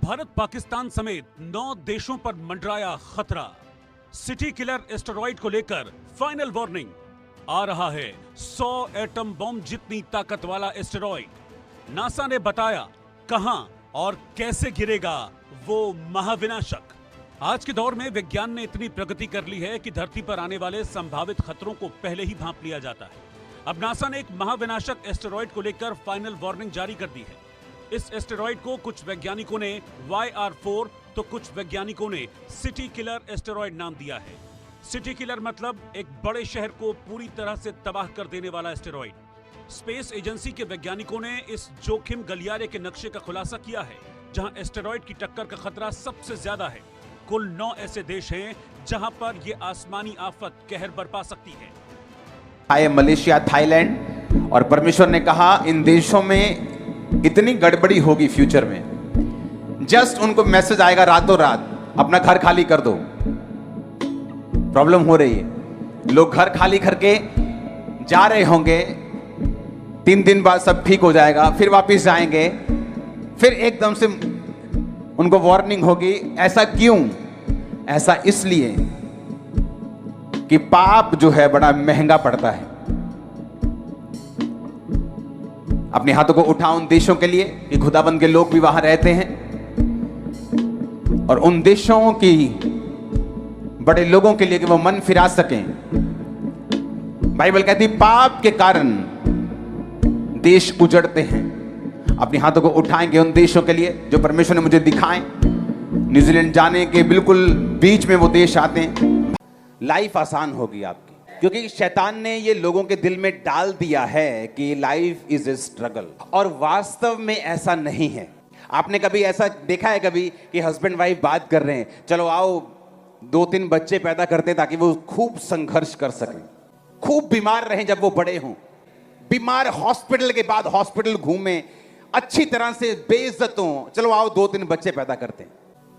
भारत पाकिस्तान समेत 9 देशों पर मंडराया खतरा। सिटी किलर एस्टेरॉइड को लेकर फाइनल वार्निंग। आ रहा है 100 एटम बम जितनी ताकत वाला एस्टेरॉइड। नासा ने बताया कहां और कैसे गिरेगा वो महाविनाशक। आज के दौर में विज्ञान ने इतनी प्रगति कर ली है कि धरती पर आने वाले संभावित खतरों को पहले ही भांप लिया जाता है। अब नासा ने एक महाविनाशक एस्टेरॉइड को लेकर फाइनल वार्निंग जारी कर दी है। इस एस्टेरॉइड को कुछ वैज्ञानिकों ने YR4 तो कुछ वैज्ञानिकों ने सिटी किलर एस्टेरॉइड नाम दिया है। सिटी किलर मतलब एक बड़े शहर को पूरी तरह से तबाह कर देने वाला एस्टेरॉइड। स्पेस एजेंसी के वैज्ञानिकों ने इस जोखिम गलियारे के नक्शे का खुलासा किया है जहां एस्टेरॉइड की टक्कर का खतरा सबसे ज्यादा है। कुल 9 ऐसे देश हैं जहां पर यह आसमानी आफत कहर बरपा सकती है। आए मलेशिया, थाईलैंड, और परमेश्वर ने कहा इन देशों में इतनी गड़बड़ी होगी फ्यूचर में, जस्ट उनको मैसेज आएगा रातों रात अपना घर खाली कर दो। प्रॉब्लम हो रही है, लोग घर खाली करके जा रहे होंगे, 3 दिन बाद सब ठीक हो जाएगा, फिर वापस जाएंगे, फिर एकदम से उनको वार्निंग होगी। ऐसा क्यों? ऐसा इसलिए कि पाप जो है बड़ा महंगा पड़ता है। अपने हाथों को उठाओ उन देशों के लिए कि खुदाबंद के लोग भी वहां रहते हैं, और उन देशों की बड़े लोगों के लिए कि वो मन फिरा सकें। बाइबल कहती पाप के कारण देश उजड़ते हैं। अपने हाथों को उठाएंगे उन देशों के लिए जो परमेश्वर ने मुझे दिखाएं। न्यूजीलैंड जाने के बिल्कुल बीच में वो देश आते हैं। लाइफ आसान होगी आपकी, क्योंकि शैतान ने ये लोगों के दिल में डाल दिया है कि लाइफ इज ए स्ट्रगल, और वास्तव में ऐसा नहीं है। आपने कभी ऐसा देखा है कभी कि हस्बैंड वाइफ बात कर रहे हैं, चलो आओ 2-3 बच्चे पैदा करते ताकि वो खूब संघर्ष कर सकें, खूब बीमार रहें जब वो बड़े हों, बीमार हॉस्पिटल के बाद हॉस्पिटल घूमें, अच्छी तरह से बेइज्जत हों, चलो आओ 2-3 बच्चे पैदा करते हैं।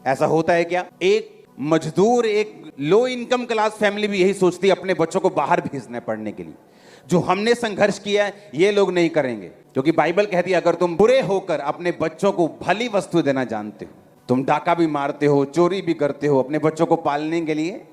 ऐसा होता है क्या? एक मजदूर, एक लो इनकम क्लास फैमिली भी यही सोचती है अपने बच्चों को बाहर भेजना है पढ़ने के लिए। जो हमने संघर्ष किया है ये लोग नहीं करेंगे, क्योंकि बाइबल कहती है अगर तुम बुरे होकर अपने बच्चों को भली वस्तु देना जानते हो, तुम डाका भी मारते हो, चोरी भी करते हो अपने बच्चों को पालने के लिए,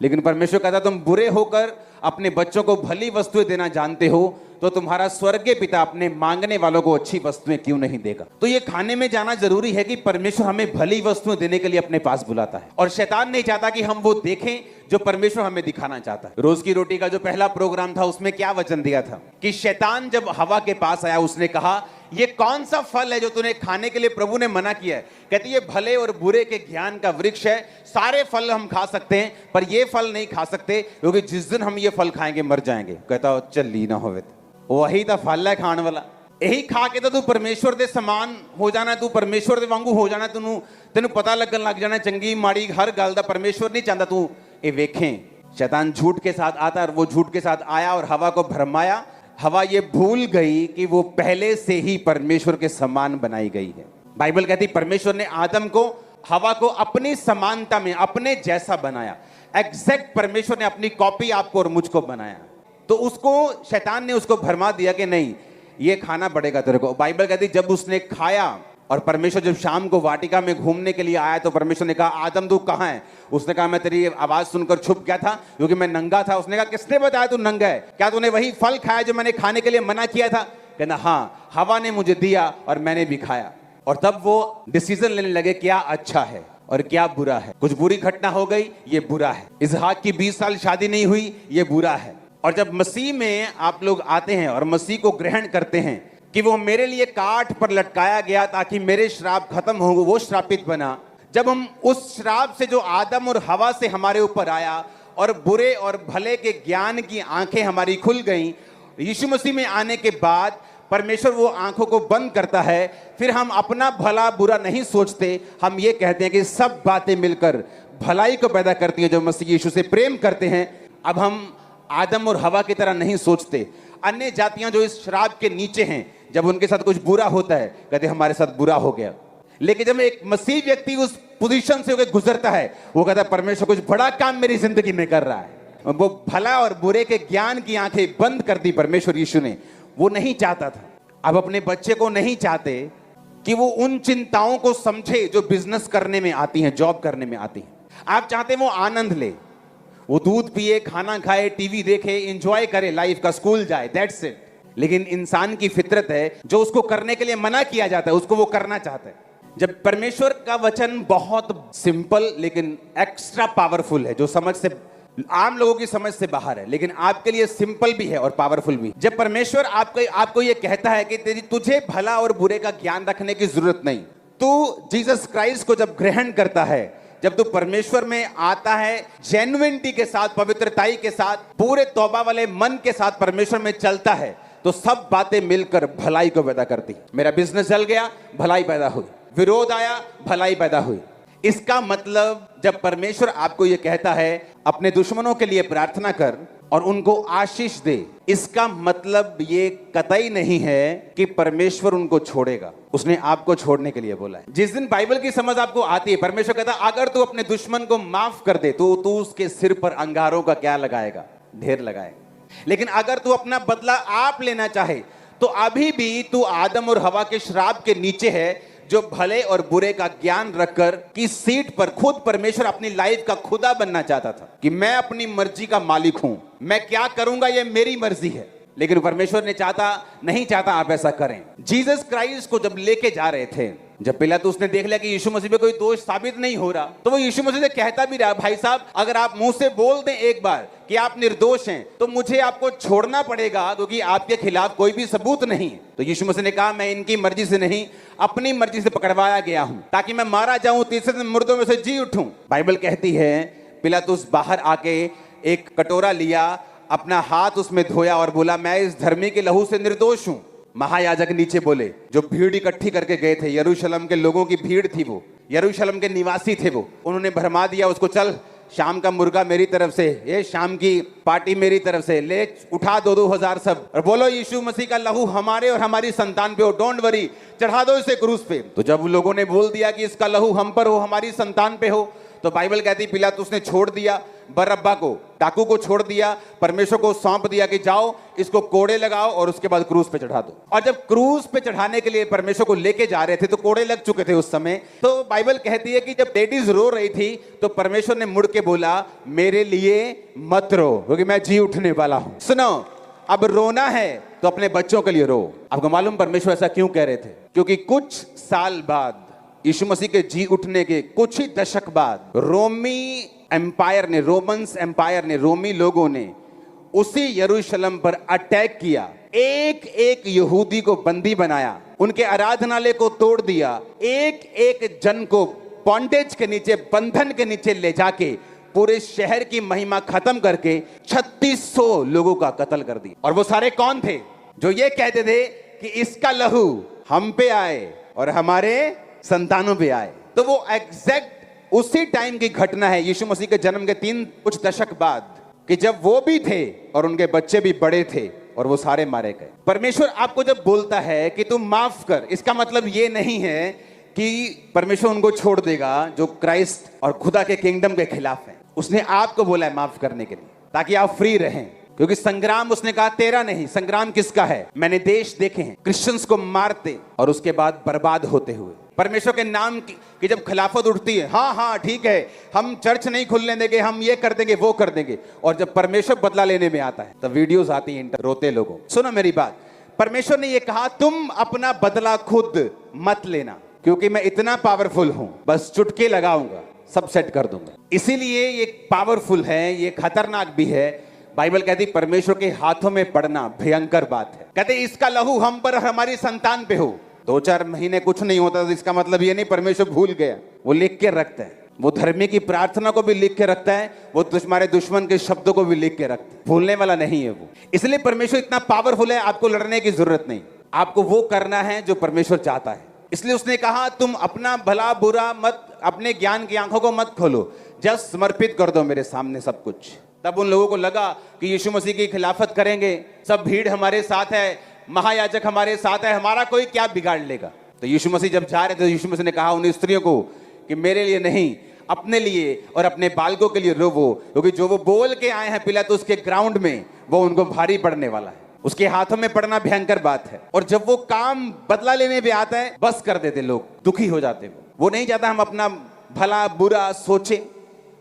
लेकिन परमेश्वर कहता तुम बुरे होकर अपने बच्चों को भली वस्तुएं देना जानते हो, तो तुम्हारा स्वर्गीय पिता अपने मांगने वालों को अच्छी वस्तुएं क्यों नहीं देगा? तो ये खाने में जाना जरूरी है कि परमेश्वर हमें भली वस्तुएं देने के लिए अपने पास बुलाता है, और शैतान नहीं चाहता कि हम वो देखें जो परमेश्वर हमें दिखाना चाहता है। रोज की रोटी का जो पहला प्रोग्राम था उसमें क्या वचन दिया था कि शैतान जब हवा के पास आया उसने कहा ये कौन सा फल है जो तूने खाने के लिए प्रभु ने मना किया है? कहती ये भले और बुरे के ज्ञान का वृक्ष है, सारे फल हम खा सकते हैं पर ये फल नहीं खा सकते, क्योंकि जिस दिन हम ये फल खाएंगे मर जाएंगे। कहता चल ली ना होवे, वही तो फल है खाने वाला, यही खा के तो तू परमेश्वर दे समान हो जाना, तू परमेश्वर दे वांगू हो जाना, तेनू पता लगन लग जाना चंगी माड़ी हर गल दा। परमेश्वर नहीं चाहता तू ये वेखें। शैतान झूठ के साथ आता और वो झूठ के साथ आया और हवा को भरमाया। हवा ये भूल गई कि वो पहले से ही परमेश्वर के समान बनाई गई है। बाइबल कहती परमेश्वर ने आदम को, हवा को अपनी समानता में अपने जैसा बनाया। एग्जैक्ट परमेश्वर ने अपनी कॉपी आपको और मुझको बनाया, तो उसको शैतान ने उसको भरमा दिया कि नहीं ये खाना पड़ेगा तेरे को। बाइबल कहती जब उसने खाया और परमेश्वर जब शाम को वाटिका में घूमने के लिए आया तो परमेश्वर ने कहा आदम तू कहां है? उसने कहा मैं तेरी आवाज सुनकर छुप गया था क्योंकि मैं नंगा था। उसने कहा किसने बताया तू नंगा है? क्या तूने वही फल खाया जो मैंने खाने के लिए मना किया था? कहना हाँ, हवा ने मुझे दिया और मैंने भी खाया। और तब वो डिसीजन लेने लगे क्या अच्छा है और क्या बुरा है। कुछ बुरी घटना हो गई, ये बुरा है। इसहाक की 20 साल शादी नहीं हुई, ये बुरा है। और जब मसीह में आप लोग आते हैं और मसीह को ग्रहण करते हैं कि वो मेरे लिए काठ पर लटकाया गया ताकि मेरे श्राप खत्म हो, वो श्रापित बना। जब हम उस श्राप से जो आदम और हवा से हमारे ऊपर आया और बुरे और भले के ज्ञान की आंखें हमारी खुल गईं, यीशु मसीह में आने के बाद परमेश्वर वो आंखों को बंद करता है। फिर हम अपना भला बुरा नहीं सोचते, हम ये कहते हैं कि सब बातें मिलकर भलाई को पैदा करती है जो मसीह यीशु से प्रेम करते हैं। अब हम आदम और हवा की तरह नहीं सोचते। अन्य जातियां जो इस श्राप के नीचे हैं, जब उनके साथ कुछ बुरा होता है कहते हमारे साथ बुरा हो गया। लेकिन जब एक मसीह व्यक्ति उस पोजीशन से होकर गुजरता है, वो कहता है परमेश्वर कुछ बड़ा काम मेरी जिंदगी में कर रहा है। वो भला और बुरे के ज्ञान की आंखें बंद कर दी परमेश्वर यीशु ने। वो नहीं चाहता था, अब अपने बच्चे को नहीं चाहते कि वो उन चिंताओं को समझे जो बिजनेस करने में आती हैं, जॉब करने में आती हैं। आप चाहते हैं वो आनंद ले, वो दूध पिए, खाना खाए, टीवी देखे, एंजॉय करे लाइफ का, स्कूल जाए, दैट्स इट। लेकिन इंसान की फितरत है जो उसको करने के लिए मना किया जाता है उसको वो करना चाहता है। जब परमेश्वर का वचन बहुत सिंपल लेकिन एक्स्ट्रा पावरफुल है, जो समझ से, आम लोगों की समझ से बाहर है, लेकिन आपके लिए सिंपल भी है और पावरफुल भी। जब परमेश्वर आपको ये कहता है कि तुझे भला और बुरे का ज्ञान रखने की जरूरत नहीं, तू जीसस क्राइस्ट को जब ग्रहण करता है, जब तू परमेश्वर में आता है, जेन्युइनिटी के साथ, पवित्रताई के साथ, पूरे तौबा वाले मन के साथ परमेश्वर में चलता है, तो सब बातें मिलकर भलाई को पैदा करती। मेरा बिजनेस चल गया, भलाई पैदा हुई, विरोध आया, भलाई पैदा हुई। इसका मतलब जब परमेश्वर आपको यह कहता है अपने दुश्मनों के लिए प्रार्थना कर और उनको आशीष दे, इसका मतलब ये कतई नहीं है कि परमेश्वर उनको छोड़ेगा। उसने आपको छोड़ने के लिए बोला है। जिस दिन बाइबल की समझ आपको आती है, परमेश्वर कहता है अगर तू अपने दुश्मन को माफ कर दे तो तू उसके सिर पर अंगारों का क्या लगाएगा, ढेर लगाएगा। लेकिन अगर तू अपना बदला आप लेना चाहे तो अभी भी तू आदम और हवा के श्राप के नीचे है, जो भले और बुरे का ज्ञान रखकर की सीट पर खुद परमेश्वर अपनी लाइफ का खुदा बनना चाहता था कि मैं अपनी मर्जी का मालिक हूं, मैं क्या करूंगा ये मेरी मर्जी है। लेकिन परमेश्वर ने नहीं चाहता आप ऐसा करें। जीसस क्राइस्ट को जब लेके जा रहे थे, जब पिलातुस ने देख लिया कि यीशु मसीह पे कोई दोष साबित नहीं हो रहा, तो वो यीशु मसीह से कहता भी रहा, भाई साहब अगर आप मुंह से बोल दें एक बार कि आप निर्दोष हैं तो मुझे आपको छोड़ना पड़ेगा, क्योंकि आपके खिलाफ कोई भी सबूत नहीं है। तो यीशु मसीह ने कहा मैं इनकी मर्जी से नहीं, अपनी मर्जी से पकड़वाया गया हूं ताकि मैं मारा जाऊं, तीसरे दिन मुर्दों में से जी उठूं। बाइबल कहती है पिलातुस बाहर आके एक कटोरा लिया, अपना हाथ उसमें धोया और बोला मैं इस धर्मी के लहू से निर्दोष हूं। महायाजक नीचे बोले, जो भीड़ इकट्ठी करके गए थे, यरूशलेम के लोगों की भीड़ थी, वो यरूशलेम के निवासी थे, वो उन्होंने भरमा दिया उसको, चल शाम का मुर्गा मेरी तरफ से, ये शाम की पार्टी मेरी तरफ से, ले उठा 2,000 सब और बोलो यीशु मसीह का लहू हमारे और हमारी संतान पे हो, डोंट वरी, चढ़ा दो इसे क्रूस पे। तो जब लोगों ने बोल दिया कि इसका लहू हम पर हो, हमारी संतान पे हो, तो बाइबल कहती पिलातुस ने छोड़ दिया बरअब्बा को, डाकू को छोड़ दिया, परमेश्वर को सौंप दिया कि जाओ इसको कोड़े लगाओ और उसके बाद क्रूस पे चढ़ा दो। और जब क्रूस पे चढ़ाने के लिए परमेश्वर को लेके जा रहे थे तो कोड़े लग चुके थे उस समय। तो बाइबल कहती है कि जब लेडीज रो रही थी तो परमेश्वर ने मुड़ के बोला मेरे लिए मत रो, क्योंकि मैं जी उठने वाला हूं। सुनो, अब रोना है तो अपने बच्चों के लिए रो। आपको मालूम परमेश्वर ऐसा क्यों कह रहे थे? क्योंकि कुछ साल बाद, यीशु मसीह के जी उठने के कुछ ही दशक बाद, रोमन्स एम्पायर ने, रोमी लोगों ने उसी यरूशलेम पर अटैक किया, एक एक यहूदी को बंदी बनाया, उनके आराधनालय को तोड़ दिया, एक एक जन को बॉन्डेज के नीचे, बंधन के नीचे ले जाके पूरे शहर की महिमा खत्म करके 3600 लोगों का कत्ल कर दिया। और वो सारे कौन थे? जो ये कहते थे कि इसका लहू हम पे आए और हमारे संतानों पे आए। तो वो एग्जैक्ट उसी टाइम की घटना है, यीशु मसीह के जन्म के कुछ दशक बाद, कि जब वो भी थे और उनके बच्चे भी बड़े थे और वो सारे मारे गए। परमेश्वर आपको जब बोलता है कि तुम माफ कर, इसका मतलब ये नहीं है कि परमेश्वर उनको छोड़ देगा जो क्राइस्ट और खुदा के किंगडम के खिलाफ है। उसने आपको बोला है माफ करने के लिए, ताकि आप फ्री रहें। क्योंकि संग्राम, उसने कहा तेरा नहीं, संग्राम किसका है? मैंने देश देखे हैं क्रिश्चियंस को मारते और उसके बाद बर्बाद होते हुए। परमेश्वर के नाम की जब खिलाफत उठती है, हाँ ठीक है, हम चर्च नहीं खुलने देंगे, हम ये कर देंगे, वो कर देंगे, और जब परमेश्वर बदला लेने में आता है तब वीडियोस आती हैं रोते लोगों। सुनो मेरी बात, परमेश्वर ने ये कहा तुम अपना बदला खुद मत लेना, क्योंकि मैं इतना पावरफुल हूं, बस चुटकी लगाऊंगा सब सेट कर दूंगा। इसीलिए ये पावरफुल है, ये खतरनाक भी है। बाइबल कहती परमेश्वर के हाथों में पड़ना भयंकर बात है। कहते इसका लहू हम पर हमारी संतान पे हो। 2-4 महीने कुछ नहीं होता तो इसका मतलब ये नहीं परमेश्वर भूल गया, वो लिख के रखता है। वो धर्मी की प्रार्थना को भी लिख के रखता है, वो तुम्हारे दुश्मन के शब्दों को भी लिख के रखता है, भूलने वाला नहीं है वो। इसलिए परमेश्वर इतना पावरफुल है, आपको लड़ने की जरूरत नहीं, आपको वो करना है जो परमेश्वर चाहता है। इसलिए उसने कहा तुम अपना भला बुरा मत, अपने ज्ञान की आंखों को मत खोलो, जस्ट समर्पित कर दो मेरे सामने सब कुछ। तब उन लोगों को लगा कि यीशु मसीह की खिलाफत करेंगे, सब भीड़ हमारे साथ है, महायाजक हमारे साथ है, हमारा कोई क्या बिगाड़ लेगा। तो यीशु मसीह जब जा रहे थे, यीशु मसीह ने कहा उन स्त्रियों को कि मेरे लिए नहीं, अपने लिए और अपने बालकों के लिए रोवो, क्योंकि जो वो बोल के आए हैं पिलातुस के ग्राउंड में, वो उनको भारी पड़ने वाला है। उसके हाथों में पड़ना भयंकर बात है। और जब वो काम बदला लेने पे आता है, बस कर देते लोग, दुखी हो जाते। वो नहीं चाहता हम अपना भला बुरा सोचें,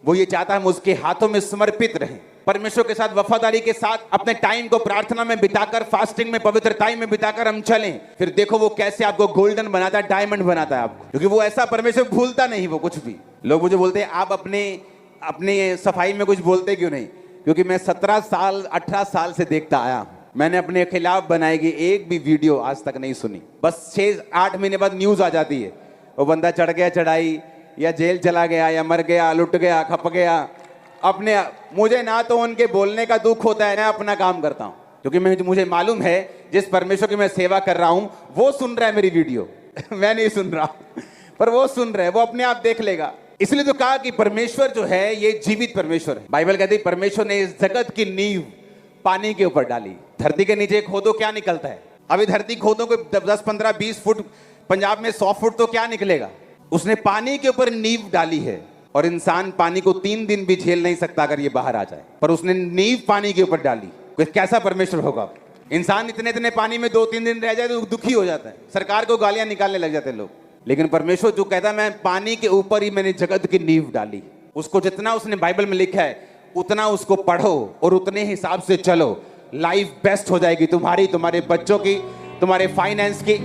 वो ये चाहता हम उसके हाथों में समर्पित रहें, परमेश्वर के साथ वफादारी के साथ अपने टाइम को प्रार्थना में बिताकर, फास्टिंग में, पवित्र टाइम में बिताकर हम चलें। फिर देखो वो कैसे आपको गोल्डन बनाता है, डायमंड बनाता है आपको, क्योंकि वो ऐसा परमेश्वर भूलता नहीं वो कुछ भी। लोग मुझे बोलते हैं आप अपने सफाई में कुछ बोलते क्यों नहीं? क्योंकि मैं 17 साल 18 साल से देखता आया, मैंने अपने खिलाफ बनाएगी एक भी वीडियो आज तक नहीं सुनी। बस 6-8 महीने बाद न्यूज आ जाती है, वो बंदा चढ़ गया चढ़ाई, या जेल चला गया, या मर गया, लुट गया, खप गया। अपने मुझे ना तो उनके बोलने का दुख होता है, ना अपना काम करता हूं, क्योंकि मुझे मालूम है जिस परमेश्वर की मैं सेवा कर रहा हूं वो सुन रहा है मेरी वीडियो मैं नहीं सुन रहा पर वो सुन रहा है, वो अपने आप देख लेगा। इसलिए तो कहा कि परमेश्वर जो है ये जीवित परमेश्वर है। बाइबल कहती है परमेश्वर ने इस जगत की नींव पानी के ऊपर डाली। धरती के नीचे खोदो क्या निकलता है? अभी धरती खोदो को 10, 15, 20 फुट, पंजाब में 100 फुट तो क्या निकलेगा? उसने पानी के ऊपर नींव डाली है, और इंसान पानी को 3 दिन भी झेल नहीं सकता अगर ये बाहर आ जाए, पर उसने नींव पानी के ऊपर डाली। कैसा परमेश्वर होगा? इंसान इतने पानी में 2-3 दिन रह जाए तो दुखी हो जाता है, सरकार को गालियां निकालने लग जाते हैं लोग। लेकिन परमेश्वर जो कहता है मैं पानी के ऊपर ही मैंने जगत की नींव डाली, उसको जितना उसने बाइबल में लिखा है उतना उसको पढ़ो और उतने हिसाब से चलो, लाइफ बेस्ट हो जाएगी तुम्हारी, तुम्हारे बच्चों की, तुम्हारे फाइनेंस की।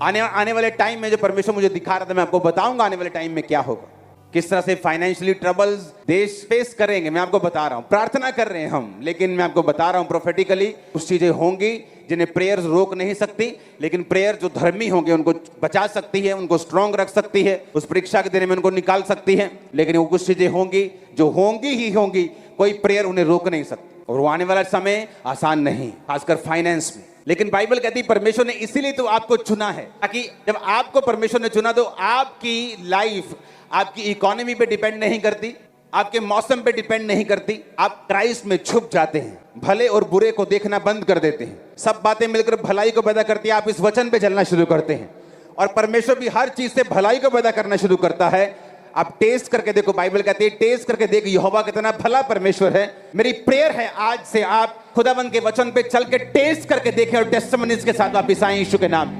आने वाले टाइम में जो परमेश्वर मुझे दिखा रहा था, मैं आपको बताऊंगा आने वाले टाइम में क्या होगा, किस तरह से फाइनेंशियली ट्रबल्स देश फेस करेंगे। मैं आपको बता रहा हूं, प्रार्थना कर रहे हैं हम, लेकिन मैं आपको बता रहा हूं प्रोफेटिकली कुछ चीजें होंगी जिन्हें प्रेयर्स रोक नहीं सकती, लेकिन प्रेयर जो धर्मी होंगे उनको बचा सकती है, उनको स्ट्रांग रख सकती है, उस परीक्षा के दिन में उनको निकाल सकती है। लेकिन वो कुछ चीजें होंगी जो होंगी ही होंगी, कोई प्रेयर उन्हें रोक नहीं सकती, और वो आने वाला समय आसान नहीं, खासकर फाइनेंस में। लेकिन बाइबल कहती है परमेश्वर ने इसीलिए तो आपको चुना है, ताकि जब आपको परमेश्वर ने चुना तो आपकी लाइफ आपकी इकोनॉमी पे डिपेंड नहीं करती, आपके मौसम पे डिपेंड नहीं करती। आप क्राइस्ट में छुप जाते हैं, भले और बुरे को देखना बंद कर देते हैं, सब बातें मिलकर भलाई को पैदा करती है। आप इस वचन पे चलना शुरू करते हैं, और परमेश्वर भी हर चीज से भलाई को पैदा करना शुरू करता है। आप टेस्ट करके देखो, बाइबल कहती है टेस्ट करके देख यहोवा कितना भला परमेश्वर है। मेरी प्रेयर है आज से आप खुदावंद के वचन पे चल के टेस्ट करके देखें और टेस्टिमनीज के साथ वापस आए यीशु के नाम।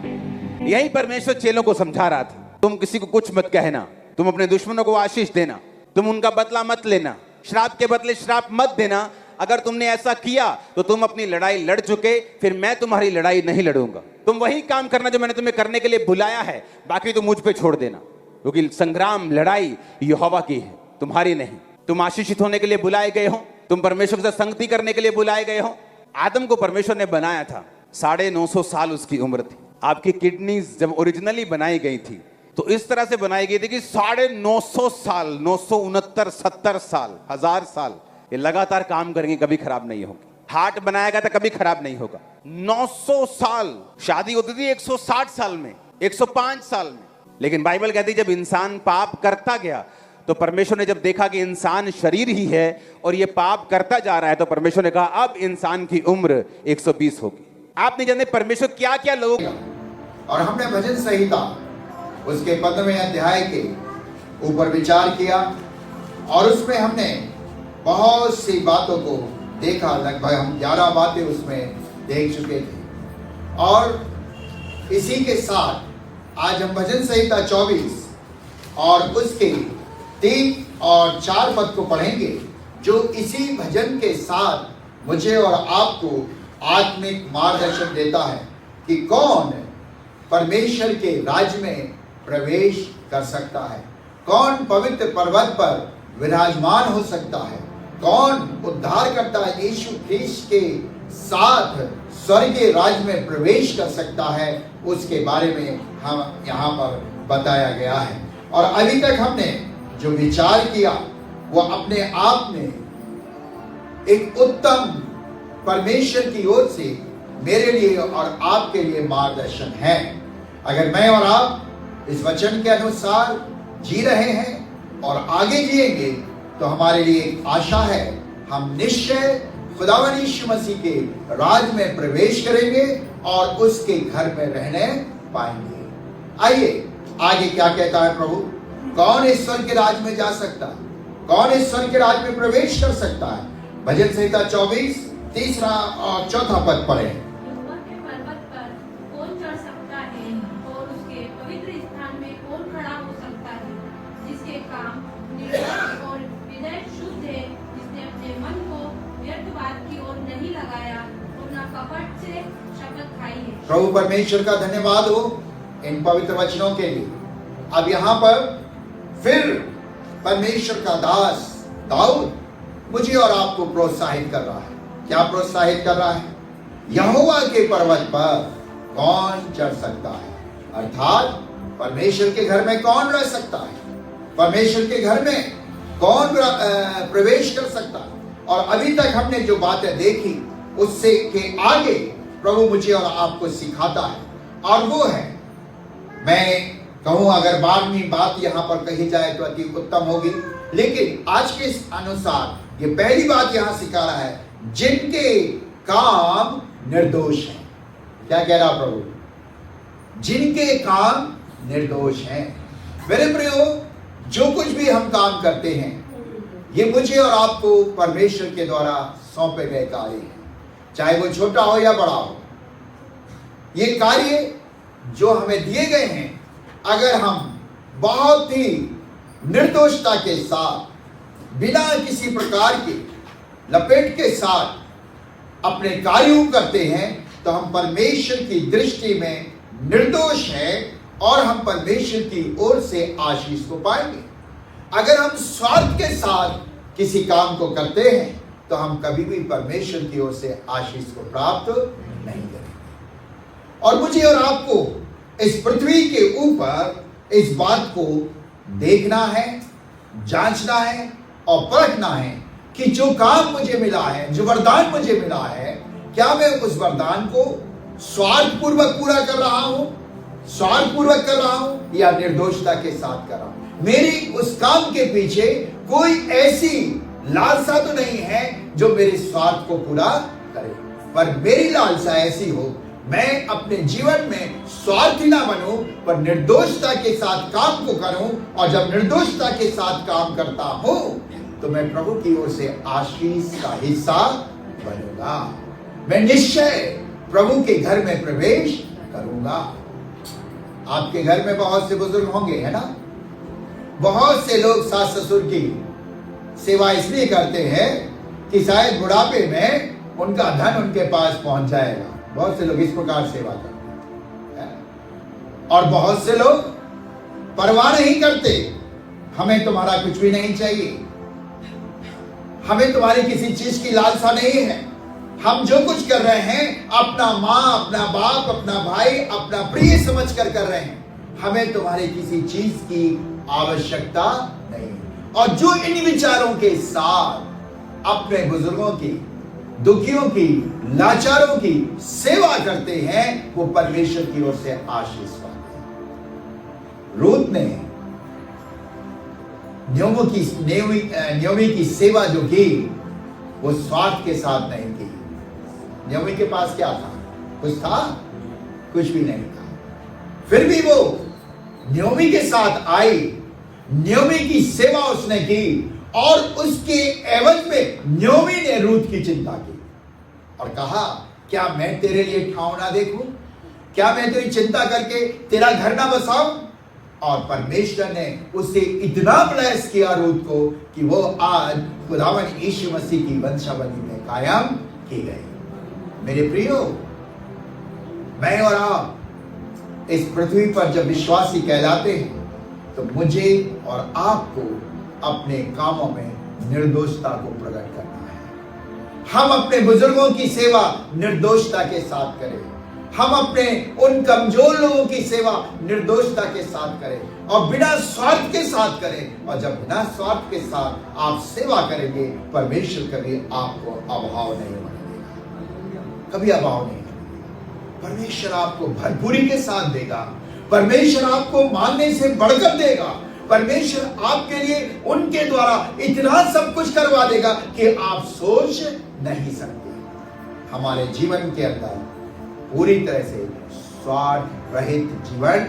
यही परमेश्वर चेलों को समझा रहा था, तुम किसी को कुछ मत कहना, तुम अपने दुश्मनों को आशीष देना, तुम उनका बदला मत लेना, श्राप के बदले श्राप मत देना। अगर तुमने ऐसा किया तो तुम अपनी लड़ाई लड़ चुके, फिर मैं तुम्हारी लड़ाई नहीं लड़ूंगा। तुम वही काम करना जो मैंने तुम्हें करने के लिए बुलाया है, बाकी तुम मुझ पे छोड़ देना, क्योंकि संग्राम लड़ाई यहोवा की है, तुम्हारी नहीं। तुम आशीषित होने के लिए बुलाए गए हो, तुम परमेश्वर के साथ संगति करने के लिए बुलाए गए हो। आदम को परमेश्वर ने बनाया था, 950 साल उसकी उम्र थी। आपकी किडनीज जब ओरिजिनली बनाई गई थी तो इस तरह से बनाई गई थी कि 950 साल, 969, 70 साल, 1000 साल ये लगातार काम करेंगे, कभी खराब नहीं होगी। हार्ट बनाया गया था, कभी खराब नहीं होगा। 900 साल शादी होती थी 160 साल में, 105 साल में। लेकिन बाइबल कहती है जब इंसान पाप करता गया तो परमेश्वर ने जब देखा कि इंसान शरीर ही है और ये पाप करता जा रहा है, तो परमेश्वर ने कहा अब इंसान की उम्र 120 होगी। आप नहीं जानते परमेश्वर क्या क्या लोग। और हमने भजन संहिता उसके 15वें अध्याय के ऊपर विचार किया, और उसमें हमने बहुत सी बातों को देखा। लगभग हम 11 बातें उसमें देख चुके थे, और इसी के साथ आज हम भजन संहिता 24 और उसके 3 और 4 पद को पढ़ेंगे, जो इसी भजन के साथ मुझे और आपको आत्मिक मार्गदर्शन देता है कि कौन परमेश्वर के राज्य में प्रवेश कर सकता है, कौन पवित्र पर्वत पर विराजमान हो सकता है, कौन उद्धार करता है यीशु ख्रीस्त के साथ स्वर्गीय राज्य में प्रवेश कर सकता है, उसके बारे में हम यहाँ पर बताया गया है। और अभी तक हमने जो विचार किया वो अपने आप में एक उत्तम परमेश्वर की ओर से मेरे लिए और आपके लिए मार्गदर्शन है। अगर मैं और आप इस वचन के अनुसार जी रहे हैं और आगे जिएंगे तो हमारे लिए एक आशा है, हम निश्चय खुदावंद यीशु मसीह के राज में प्रवेश करेंगे और उसके घर में रहने पाएंगे। आइए आगे क्या कहता है प्रभु, कौन ईश्वर के राज में जा सकता है, कौन ईश्वर के राज में प्रवेश कर सकता है। भजन संहिता 24 3 और 4 पद पढ़े। लगाया और न कपट से शपथ खाई है। प्रभु परमेश्वर का धन्यवाद हो इन पवित्र वचनों के लिए। अब यहाँ पर फिर परमेश्वर का दास दाऊद मुझे और आपको प्रोत्साहित कर रहा है। क्या प्रोत्साहित कर रहा है? यहोवा के पर्वत पर कौन चढ़ सकता है, अर्थात परमेश्वर के घर में कौन रह सकता है, परमेश्वर के घर में कौन प्रवेश कर सकता है। और अभी तक हमने जो बातें देखी उससे के आगे प्रभु मुझे और आपको सिखाता है, और वो है, मैं कहूं अगर 12वीं बात यहां पर कही जाए तो अति उत्तम होगी, लेकिन आज के अनुसार ये पहली बात यहां सिखा रहा है, जिनके काम निर्दोष हैं। क्या कह रहा प्रभु? जिनके काम निर्दोष हैं। मेरे प्रियो, जो कुछ भी हम काम करते हैं ये मुझे और आपको परमेश्वर के द्वारा सौंपे गए कार्य हैं, चाहे वो छोटा हो या बड़ा हो। ये कार्य जो हमें दिए गए हैं, अगर हम बहुत ही निर्दोषता के साथ, बिना किसी प्रकार के लपेट के साथ अपने कार्यों करते हैं, तो हम परमेश्वर की दृष्टि में निर्दोष हैं और हम परमेश्वर की ओर से आशीष को पाएंगे। अगर हम स्वार्थ के साथ किसी काम को करते हैं तो हम कभी भी परमेश्वर की ओर से आशीष को प्राप्त नहीं करेंगे। और मुझे और आपको इस पृथ्वी के ऊपर इस बात को देखना है, जांचना है और परखना है कि जो काम मुझे मिला है, जो वरदान मुझे मिला है, क्या मैं उस वरदान को स्वार्थ पूर्वक पूरा कर रहा हूं, स्वार्थ पूर्वक कर रहा हूं या निर्दोषता के साथ कर रहा हूं। मेरी उस काम के पीछे कोई ऐसी लालसा तो नहीं है जो मेरे स्वार्थ को पूरा करे, पर मेरी लालसा ऐसी हो, मैं अपने जीवन में स्वार्थी ना बनूं पर निर्दोषता के साथ काम को करूं। और जब निर्दोषता के साथ काम करता हूं तो मैं प्रभु की ओर से आशीष का हिस्सा बनूंगा। मैं निश्चय प्रभु के घर में प्रवेश करूंगा। आपके घर में बहुत से बुजुर्ग होंगे, है ना? बहुत से लोग सास ससुर की सेवा इसलिए करते हैं कि शायद बुढ़ापे में उनका धन उनके पास पहुंच जाएगा। बहुत से लोग इस प्रकार सेवा करते हैं। और बहुत से लोग परवाह नहीं करते, हमें तुम्हारा कुछ भी नहीं चाहिए, हमें तुम्हारी किसी चीज की लालसा नहीं है, हम जो कुछ कर रहे हैं अपना माँ, अपना बाप, अपना भाई, अपना प्रिय समझ कर रहे हैं, हमें तुम्हारी किसी चीज की आवश्यकता नहीं। और जो इन विचारों के साथ अपने बुजुर्गों की, दुखियों की, लाचारों की सेवा करते हैं, वो परमेश्वर की ओर से आशीष पाते हैं। रूत ने न्योमी की सेवा जो की वो स्वार्थ के साथ नहीं की। न्योमी के पास क्या था? कुछ था? कुछ भी नहीं था। फिर भी वो न्योमी के साथ आई, न्योमी की सेवा उसने की और उसके एवज में न्योमी ने रूत की चिंता की और कहा, क्या मैं तेरे लिए ठाव ना देखूं? क्या मैं तेरी चिंता करके तेरा घर ना बसाऊं? और परमेश्वर ने उसे इतना ब्लेस किया रूत को कि वो आज खुदावन यीशु मसीह की वंशावली में कायम की गई। मेरे प्रियो, मैं और आप इस पृथ्वी पर जब विश्वासी कहलाते हैं तो मुझे और आपको अपने कामों में निर्दोषता को प्रकट करना है। हम अपने बुजुर्गों की सेवा निर्दोषता के साथ करें, हम अपने उन कमजोर लोगों की सेवा निर्दोषता के साथ करें और बिना स्वार्थ के साथ करें। और जब बिना स्वार्थ के साथ आप सेवा करेंगे, परमेश्वर कभी आपको अभाव नहीं होने देगा, कभी अभाव नहीं। परमेश्वर आपको भरपूरी के साथ देगा, परमेश्वर आपको मांगने से बढ़कर देगा, परमेश्वर आपके लिए उनके द्वारा इतना सब कुछ करवा देगा कि आप सोच नहीं सकते। हमारे जीवन के अंदर पूरी तरह से स्वार्थ रहित जीवन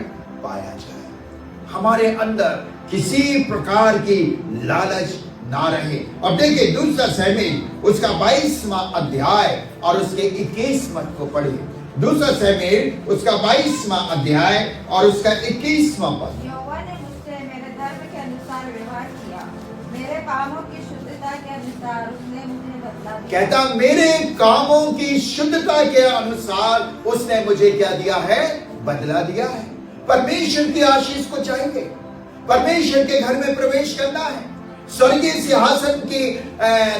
पाया जाए, हमारे अंदर किसी प्रकार की लालच ना रहे। और देखिए दूसरा शमूएल उसका 22वां अध्याय और उसके 21वां को पढ़िए। दूसरा शमूएल उसका 22वां अध्याय और उसका 21वां पद। यहोवा ने मुझसे मेरे धर्म के अनुसार व्यवहार किया, मेरे पापों की शुद्धता के अनुसार उसने मुझे बदला। कहता मेरे कामों की शुद्धता के अनुसार उसने मुझे क्या दिया है? बदला दिया है। परमेश्वर की आशीष को चाहिए, परमेश्वर के घर में प्रवेश करना है, स्वर्गीय सिंहासन के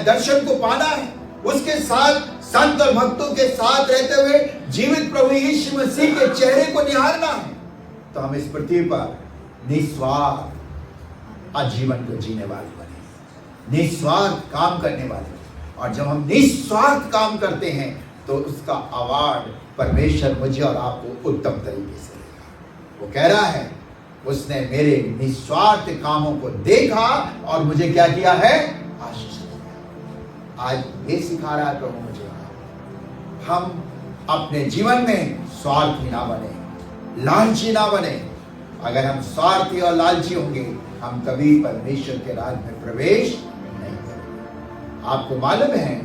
दर्शन को पाना है, उसके साथ संत और भक्तों के साथ रहते हुए जीवित प्रभु यीशु मसीह के चेहरे को निहारना है। तो हम इस पृथ्वी पर निस्वार्थ आजीवन को जीने वाले बने, निस्वार्थ काम करने वाले। और जब हम निस्वार्थ काम करते हैं तो उसका अवार्ड परमेश्वर मुझे और आपको उत्तम तरीके से देगा। वो कह रहा है उसने मेरे निस्वार्थ कामों को देखा और मुझे क्या किया है? आशीष दिया। आज ये सिखा रहा है प्रभु मुझे, हम अपने जीवन में स्वार्थी ना बने, लालची ना बने। अगर हम स्वार्थी और लालची होंगे हम कभी परमेश्वर के राज में प्रवेश नहीं करेंगे। आपको मालूम है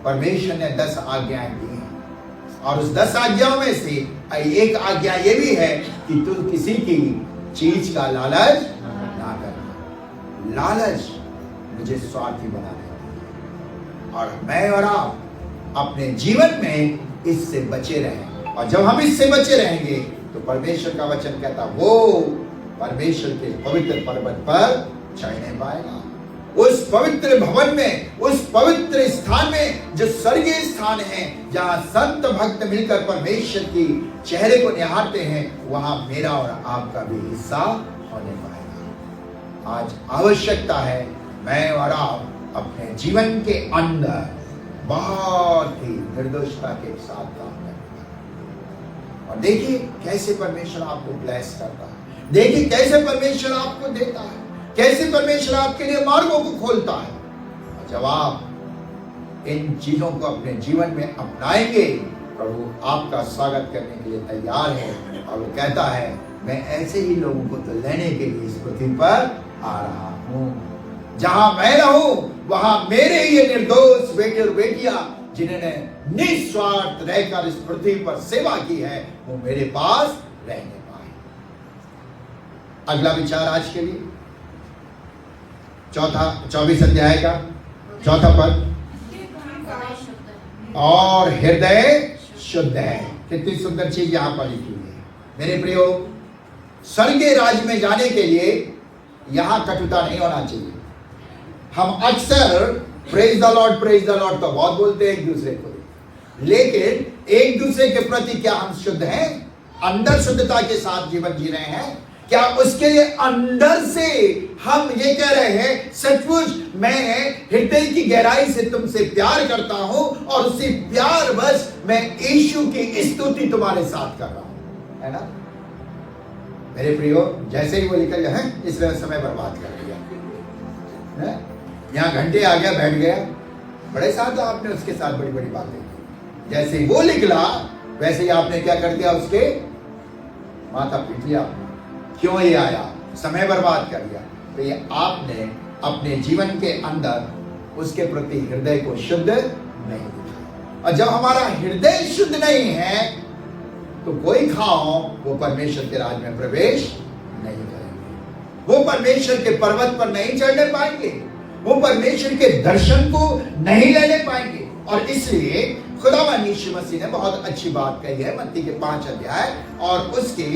परमेश्वर ने 10 आज्ञाएं दी हैं और उस 10 आज्ञाओं में से एक आज्ञा ये भी है कि तू किसी की चीज का लालच ना करना। लालच मुझे स्वार्थी बना देती है और मैं और आप अपने जीवन में इससे बचे रहें। और जब हम इससे बचे रहेंगे तो परमेश्वर का वचन कहता वो परमेश्वर के पवित्र पर्वत पर चढ़ नहीं पाएगा। उस पवित्र भवन में, उस पवित्र स्थान में जो स्वर्गीय स्थान है जहां संत भक्त मिलकर परमेश्वर की चेहरे को निहारते हैं, वहां मेरा और आपका भी हिस्सा होने पाएगा। आज आवश्यकता है मैं और आप अपने जीवन के अंदर बहुत ही निर्दोषता के साथ काम करें। और देखिए कैसे परमेश्वर आपको ब्लेस करता है, देखिए कैसे परमेश्वर आपको देता है, कैसे परमेश्वर आपके लिए मार्गों को खोलता है। और जब आप इन चीजों को अपने जीवन में अपनाएंगे, प्रभु आपका स्वागत करने के लिए तैयार है। और वो कहता है मैं ऐसे ही लोगों को तो लेने के लिए इस पृथ्वी पर आ रहा हूं। जहां मैं रहूं वहां मेरे ये निर्दोष बेटे और बेटियां जिन्होंने निस्वार्थ रहकर इस पृथ्वी पर सेवा की है, वो मेरे पास रहने पाए। अगला विचार आज के लिए 24 अध्याय का 4 पद, और हृदय शुद्ध है। कितनी सुंदर चीज यहां पर लिखी है मेरे प्रियो। स्वर्गीय राज्य में जाने के लिए यहां कटुता नहीं होना चाहिए। हम अक्सर प्रेज द लॉर्ड तो बहुत बोलते हैं एक दूसरे को, लेकिन एक दूसरे के प्रति क्या हम शुद्ध हैं? अंदर शुद्धता के साथ जीवन जी रहे हैं क्या? उसके लिए अंदर से हम ये कह रहे हैं सचमुच मैं हृदय की गहराई से तुमसे प्यार करता हूं और उसी प्यार बस मैं यीशु की स्तुति तुम्हारे साथ कर रहा हूं, है ना मेरे प्रियो। जैसे ही वो निकल गया है इसलिए समय बर्बाद कर दिया, यहाँ घंटे आ गया, बैठ गया, बड़े साथ आपने उसके साथ बड़ी बड़ी बातें की। जैसे ही वो निकला वैसे ही आपने क्या कर दिया? उसके माथा पीट लिया। क्यों ये आया? समय बर्बाद कर दिया। तो ये आपने अपने जीवन के अंदर उसके प्रति हृदय को शुद्ध नहीं दिखाया। और जब हमारा हृदय शुद्ध नहीं है तो कोई खाओ वो परमेश्वर के राज में प्रवेश नहीं करेंगे, वो परमेश्वर के पर्वत पर नहीं चढ़ने पाएंगे, वो परमेश्वर के दर्शन को नहीं लेने पाएंगे। और इसलिए खुदावंद यीशु मसीह ने बहुत अच्छी बात कही है। मत्ती के 5 अध्याय और उसके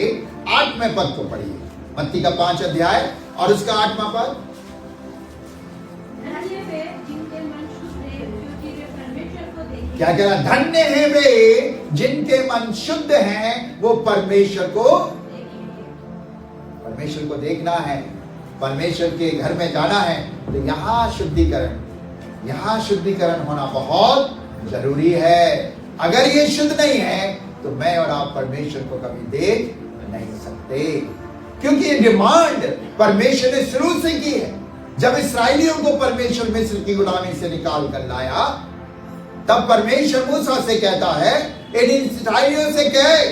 8वें पद को पढ़िए। मत्ती का 5 अध्याय और उसका 8वां पद। क्या कह रहा? धन्य है वे जिनके मन शुद्ध हैं, वो परमेश्वर को देखना है, परमेश्वर के घर में जाना है। तो यहाँ शुद्धिकरण होना बहुत जरूरी है। अगर ये शुद्ध नहीं है तो मैं और आप परमेश्वर को कभी देख नहीं सकते, क्योंकि ये डिमांड परमेश्वर ने शुरू से की है। जब इस्राएलियों को परमेश्वर मिस्र की गुलामी से निकाल कर लाया, तब परमेश्वर मूसा से कहता है इन इस्राएलियों से कहे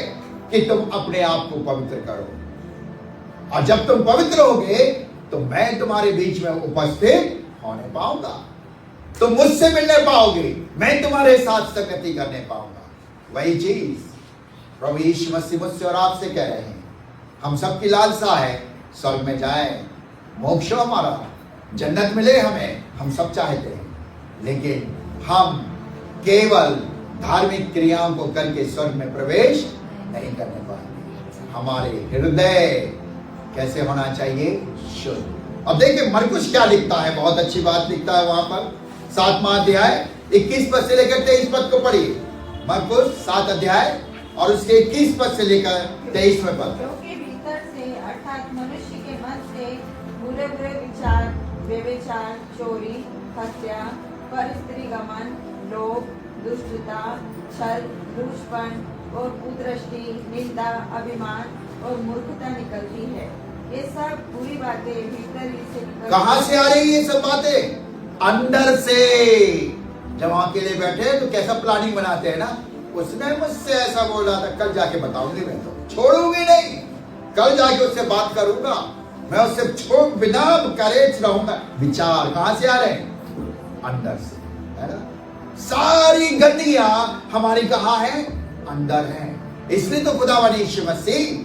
कि तुम अपने आप को पवित्र करो, और जब तुम पवित्र होगे तो मैं तुम्हारे बीच में उपस्थित होने पाऊंगा, तुम मुझसे मिलने पाओगे, मैं तुम्हारे साथ संगति करने पाऊंगा। वही चीज प्रभु यीशु मसीह मुझसे और आपसे कह रहे हैं। हम सबकी लालसा है स्वर्ग में जाए, मोक्ष हमारा, जन्नत मिले हमें, हम सब चाहते हैं, लेकिन हम केवल धार्मिक क्रियाओं को करके स्वर्ग में प्रवेश नहीं करने पाएंगे। हमारे हृदय कैसे होना चाहिए? शुद्ध। अब देखिए मरकुस क्या लिखता है, बहुत अच्छी बात लिखता है वहां पर। 7वां अध्याय 21 पद से लेकर 23 पद को पढ़िए। मरकुस 7 अध्याय और उसके 21 पद से लेकर 23वें पद। क्योंकि भीतर से अर्थात मनुष्य के मन से बुरे बुरे विचार, व्यभिचार, चोरी, हत्या, पर स्त्री गमन, लोभ, दुष्टता, छल, दुष्पन और कुदृष्टि, निंदा, अभिमान और मूर्खता निकलती है। ये सब बुरी बातें भीतर ही से निकलती। कहां से आ रही है ये सब बातें? अंदर से। जब अकेले बैठे तो कैसा प्लानिंग बनाते हैं ना, उसने मुझसे ऐसा बोला था, कल जाके बताऊंगी, मैं तो छोड़ूंगी नहीं, कल जाके उससे बात करूंगा, मैं उससे छोड़ बिना करेज रहूंगा। विचार कहां से आ रहे हैं? अंदर से, है ना। सारी गंदियां हमारी कहां है? अंदर है। इसलिए तो खुदावंद यीशु मसीह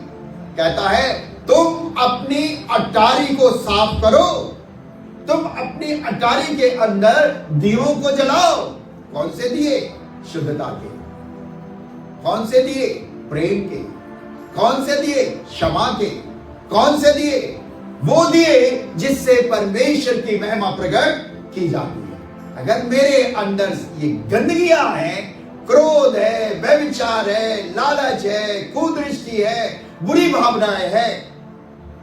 कहता है तुम अपनी अटारी को साफ करो, तुम अपनी अटारी के अंदर दियों को जलाओ। कौन से दिए? शुद्धता के। कौन से दिए? प्रेम के। कौन से दिए? क्षमा के। कौन से दिए? वो दिए जिससे परमेश्वर की महिमा प्रकट की जाती है। अगर मेरे अंदर ये गंदगियां हैं, क्रोध है, व्यभिचार है, लालच है, कुदृष्टि है, बुरी भावनाएं हैं,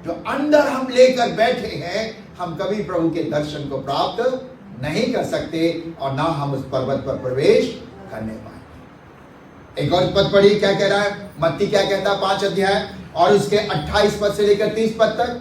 जो अंदर हम लेकर बैठे हैं, हम कभी प्रभु के दर्शन को प्राप्त नहीं कर सकते और ना हम उस पर्वत पर प्रवेश करने पाएंगे। एक और पद पढ़िए क्या कह रहा है, मत्ती क्या कहता है 5 अध्याय और उसके 28 पद से लेकर 30 पद तक।